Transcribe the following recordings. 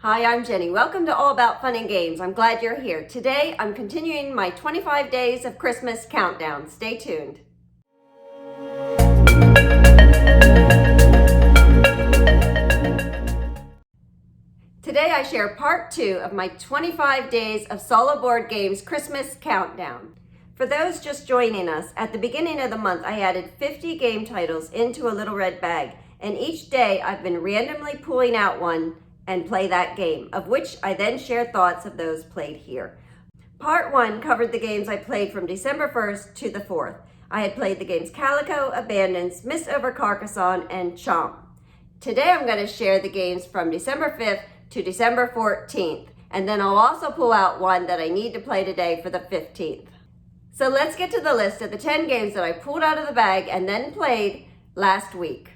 Hi, I'm Jenny. Welcome to All About Fun and Games. I'm glad you're here. Today, I'm continuing my 25 days of Christmas countdown. Stay tuned. Today, I share part 2 of my 25 days of solo board games Christmas countdown. For those just joining us, at the beginning of the month, I added 50 game titles into a little red bag, and each day I've been randomly pulling out one and play that game, of which I then share thoughts of those played here. Part 1 covered the games I played from December 1st to the 4th. I had played the games Calico, Abundance, Miss Over Carcassonne, and Chomp. Today I'm going to share the games from December 5th to December 14th, and then I'll also pull out one that I need to play today for the 15th. So let's get to the list of the 10 games that I pulled out of the bag and then played last week.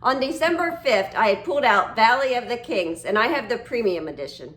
On December 5th, I had pulled out Valley of the Kings, and I have the premium edition.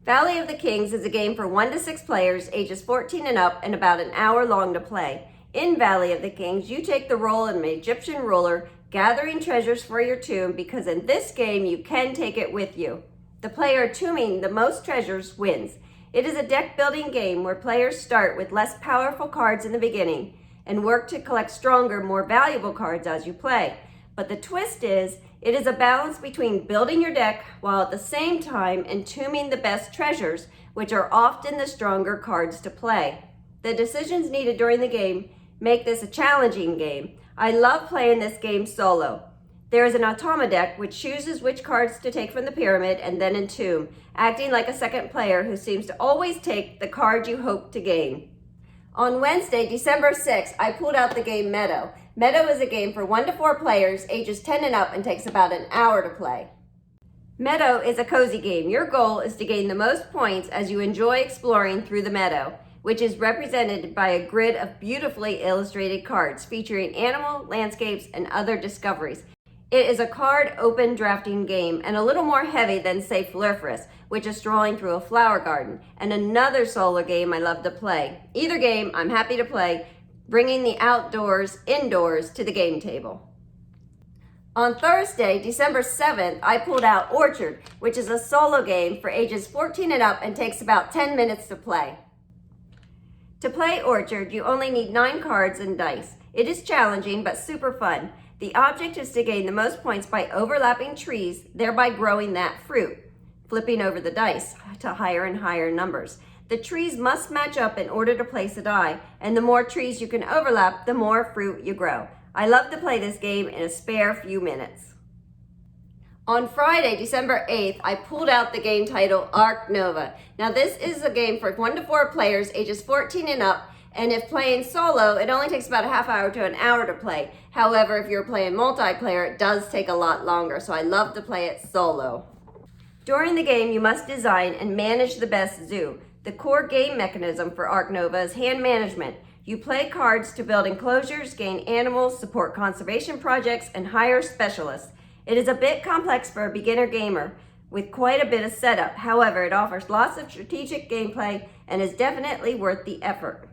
Valley of the Kings is a game for 1 to 6 players, ages 14 and up, and about an hour long to play. In Valley of the Kings, you take the role of an Egyptian ruler, gathering treasures for your tomb, because in this game, you can take it with you. The player tombing the most treasures wins. It is a deck-building game where players start with less powerful cards in the beginning and work to collect stronger, more valuable cards as you play. But the twist is, it is a balance between building your deck while at the same time entombing the best treasures, which are often the stronger cards to play. The decisions needed during the game make this a challenging game. I love playing this game solo. There is an automa deck which chooses which cards to take from the pyramid and then entomb, acting like a second player who seems to always take the card you hope to gain. On Wednesday, December 6th, I pulled out the game Meadow. Meadow is a game for 1 to 4 players, ages 10 and up, and takes about an hour to play. Meadow is a cozy game. Your goal is to gain the most points as you enjoy exploring through the meadow, which is represented by a grid of beautifully illustrated cards featuring animal, landscapes, and other discoveries. It is a card open drafting game and a little more heavy than, say, Floriferous, which is strolling through a flower garden, and another solo game I love to play. Either game I'm happy to play, bringing the outdoors indoors to the game table. On Thursday, December 7th, I pulled out Orchard, which is a solo game for ages 14 and up and takes about 10 minutes to play. To play Orchard, you only need 9 cards and dice. It is challenging but super fun. The object is to gain the most points by overlapping trees, thereby growing that fruit, flipping over the dice to higher and higher numbers. The trees must match up in order to place a die, and the more trees you can overlap, the more fruit you grow. I love to play this game in a spare few minutes. On Friday, December 8th, I pulled out the game title Ark Nova. Now this is a game for 1 to 4 players, ages 14 and up, and if playing solo, it only takes about a half hour to an hour to play. However, if you're playing multiplayer, it does take a lot longer, so I love to play it solo. During the game, you must design and manage the best zoo. The core game mechanism for Ark Nova is hand management. You play cards to build enclosures, gain animals, support conservation projects, and hire specialists. It is a bit complex for a beginner gamer, with quite a bit of setup. However, it offers lots of strategic gameplay and is definitely worth the effort.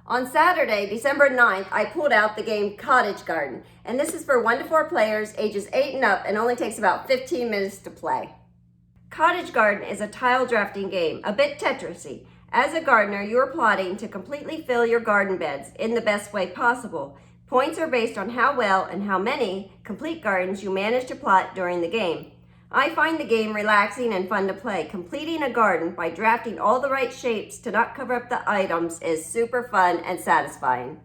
On Saturday, December 9th, I pulled out the game Cottage Garden, and this is for 1 to 4 players, ages 8 and up, and only takes about 15 minutes to play. Cottage Garden is a tile drafting game, a bit Tetrisy. As a gardener, you are plotting to completely fill your garden beds in the best way possible. Points are based on how well and how many complete gardens you manage to plot during the game. I find the game relaxing and fun to play. Completing a garden by drafting all the right shapes to not cover up the items is super fun and satisfying.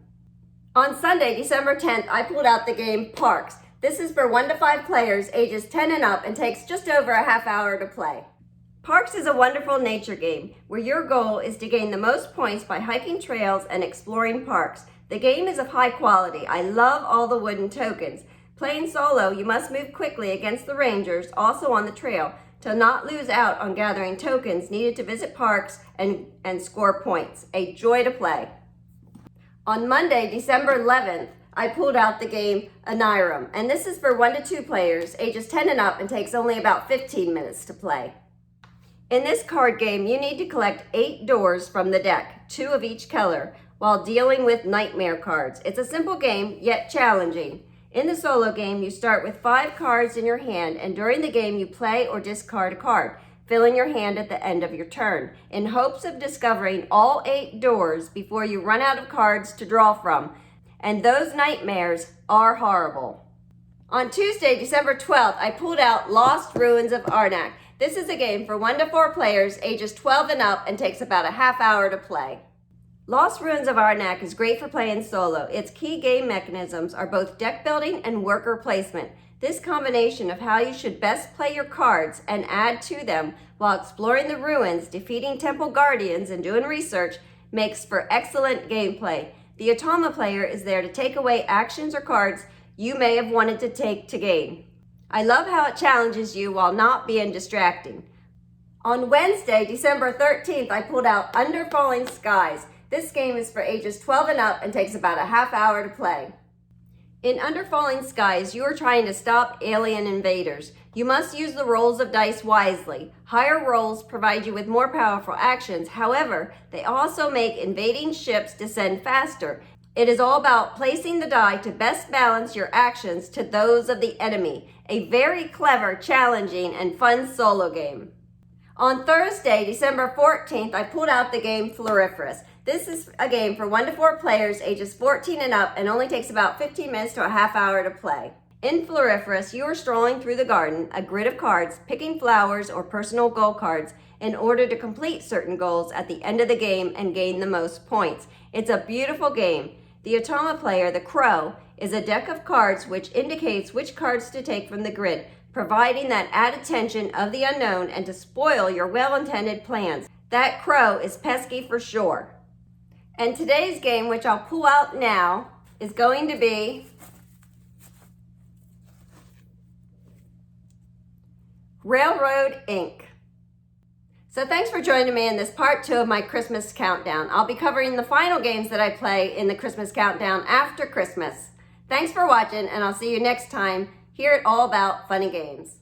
On Sunday, December 10th, I pulled out the game Parks. This is for 1 to 5 players, ages 10 and up, and takes just over a half hour to play. Parks is a wonderful nature game where your goal is to gain the most points by hiking trails and exploring parks. The game is of high quality. I love all the wooden tokens. Playing solo, you must move quickly against the rangers, also on the trail, to not lose out on gathering tokens needed to visit parks and score points. A joy to play. On Monday, December 11th, I pulled out the game Aniram, and this is for 1 to 2 players, ages 10 and up, and takes only about 15 minutes to play. In this card game, you need to collect 8 doors from the deck, 2 of each color, while dealing with nightmare cards. It's a simple game, yet challenging. In the solo game, you start with 5 cards in your hand, and during the game, you play or discard a card, filling your hand at the end of your turn, in hopes of discovering all 8 doors before you run out of cards to draw from. And those nightmares are horrible. On Tuesday, December 12th, I pulled out Lost Ruins of Arnak. This is a game for 1 to 4 players, ages 12 and up, and takes about a half hour to play. Lost Ruins of Arnak is great for playing solo. Its key game mechanisms are both deck building and worker placement. This combination of how you should best play your cards and add to them while exploring the ruins, defeating temple guardians, and doing research makes for excellent gameplay. The Automa player is there to take away actions or cards you may have wanted to take to gain. I love how it challenges you while not being distracting. On Wednesday, December 13th, I pulled out Under Falling Skies. This game is for ages 12 and up and takes about a half hour to play. In Under Falling Skies, you are trying to stop alien invaders. You must use the rolls of dice wisely. Higher rolls provide you with more powerful actions. However, they also make invading ships descend faster. It is all about placing the die to best balance your actions to those of the enemy. A very clever, challenging, and fun solo game. On Thursday, December 14th, I pulled out the game Floriferous. This is a game for 1 to 4 players, ages 14 and up, and only takes about 15 minutes to a half hour to play. In Floriferous, you are strolling through the garden, a grid of cards, picking flowers or personal goal cards in order to complete certain goals at the end of the game and gain the most points. It's a beautiful game. The Automa player, the Crow, is a deck of cards which indicates which cards to take from the grid, providing that added tension of the unknown and to spoil your well-intended plans. That Crow is pesky for sure. And today's game, which I'll pull out now, is going to be Railroad Inc. So thanks for joining me in this part 2 of my Christmas countdown. I'll be covering the final games that I play in the Christmas countdown after Christmas. Thanks for watching, and I'll see you next time here at All About Funny Games.